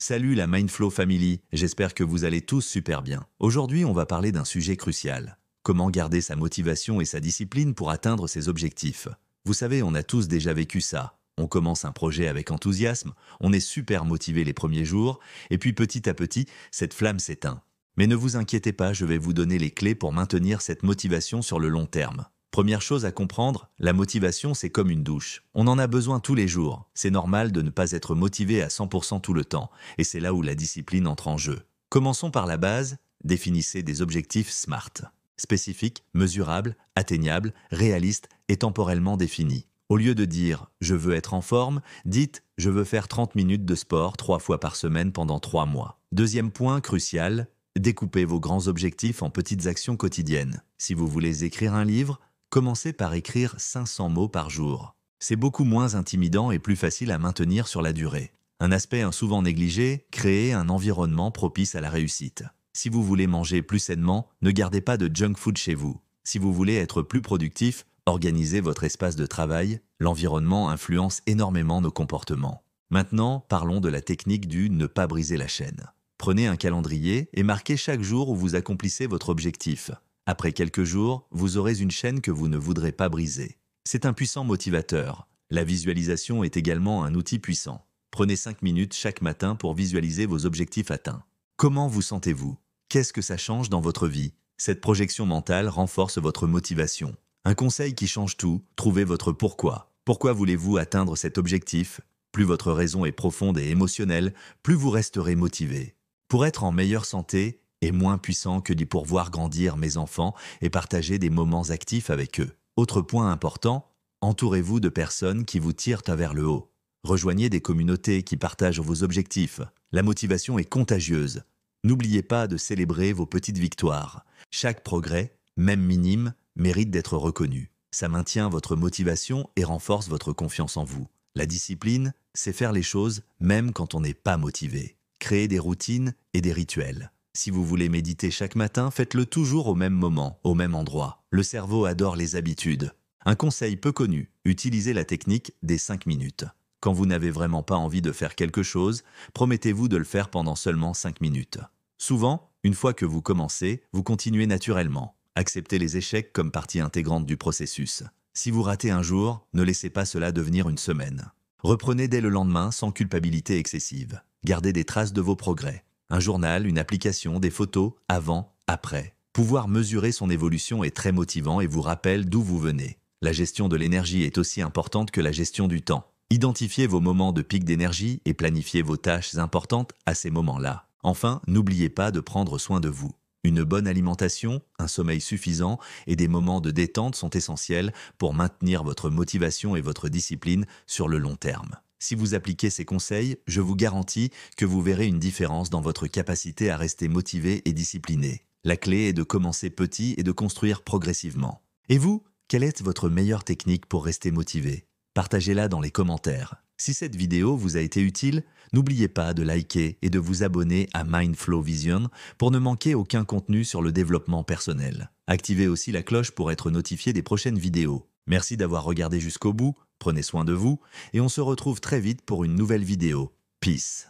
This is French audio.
Salut la Mindflow Family, j'espère que vous allez tous super bien. Aujourd'hui, on va parler d'un sujet crucial. Comment garder sa motivation et sa discipline pour atteindre ses objectifs. Vous savez, on a tous déjà vécu ça. On commence un projet avec enthousiasme, on est super motivé les premiers jours, et puis petit à petit, cette flamme s'éteint. Mais ne vous inquiétez pas, je vais vous donner les clés pour maintenir cette motivation sur le long terme. Première chose à comprendre, la motivation c'est comme une douche. On en a besoin tous les jours. C'est normal de ne pas être motivé à 100% tout le temps. Et c'est là où la discipline entre en jeu. Commençons par la base, définissez des objectifs SMART. Spécifiques, mesurables, atteignables, réalistes et temporellement définis. Au lieu de dire « je veux être en forme », dites « je veux faire 30 minutes de sport 3 fois par semaine pendant 3 mois ». Deuxième point crucial, découpez vos grands objectifs en petites actions quotidiennes. Si vous voulez écrire un livre, commencez par écrire 500 mots par jour. C'est beaucoup moins intimidant et plus facile à maintenir sur la durée. Un aspect souvent négligé, créer un environnement propice à la réussite. Si vous voulez manger plus sainement, ne gardez pas de junk food chez vous. Si vous voulez être plus productif, organisez votre espace de travail. L'environnement influence énormément nos comportements. Maintenant, parlons de la technique du ne pas briser la chaîne. Prenez un calendrier et marquez chaque jour où vous accomplissez votre objectif. Après quelques jours, vous aurez une chaîne que vous ne voudrez pas briser. C'est un puissant motivateur. La visualisation est également un outil puissant. Prenez 5 minutes chaque matin pour visualiser vos objectifs atteints. Comment vous sentez-vous? Qu'est-ce que ça change dans votre vie? Cette projection mentale renforce votre motivation. Un conseil qui change tout, trouvez votre pourquoi. Pourquoi voulez-vous atteindre cet objectif? Plus votre raison est profonde et émotionnelle, plus vous resterez motivé. Pour être en meilleure santé, est moins puissant que d'y pourvoir grandir mes enfants et partager des moments actifs avec eux. Autre point important, entourez-vous de personnes qui vous tirent vers le haut. Rejoignez des communautés qui partagent vos objectifs. La motivation est contagieuse. N'oubliez pas de célébrer vos petites victoires. Chaque progrès, même minime, mérite d'être reconnu. Ça maintient votre motivation et renforce votre confiance en vous. La discipline, c'est faire les choses même quand on n'est pas motivé. Créer des routines et des rituels. Si vous voulez méditer chaque matin, faites-le toujours au même moment, au même endroit. Le cerveau adore les habitudes. Un conseil peu connu, utilisez la technique des 5 minutes. Quand vous n'avez vraiment pas envie de faire quelque chose, promettez-vous de le faire pendant seulement 5 minutes. Souvent, une fois que vous commencez, vous continuez naturellement. Acceptez les échecs comme partie intégrante du processus. Si vous ratez un jour, ne laissez pas cela devenir une semaine. Reprenez dès le lendemain sans culpabilité excessive. Gardez des traces de vos progrès. Un journal, une application, des photos, avant, après. Pouvoir mesurer son évolution est très motivant et vous rappelle d'où vous venez. La gestion de l'énergie est aussi importante que la gestion du temps. Identifiez vos moments de pic d'énergie et planifiez vos tâches importantes à ces moments-là. Enfin, n'oubliez pas de prendre soin de vous. Une bonne alimentation, un sommeil suffisant et des moments de détente sont essentiels pour maintenir votre motivation et votre discipline sur le long terme. Si vous appliquez ces conseils, je vous garantis que vous verrez une différence dans votre capacité à rester motivé et discipliné. La clé est de commencer petit et de construire progressivement. Et vous, quelle est votre meilleure technique pour rester motivé? Partagez-la dans les commentaires. Si cette vidéo vous a été utile, n'oubliez pas de liker et de vous abonner à Mindflow Vision pour ne manquer aucun contenu sur le développement personnel. Activez aussi la cloche pour être notifié des prochaines vidéos. Merci d'avoir regardé jusqu'au bout, prenez soin de vous et on se retrouve très vite pour une nouvelle vidéo. Peace.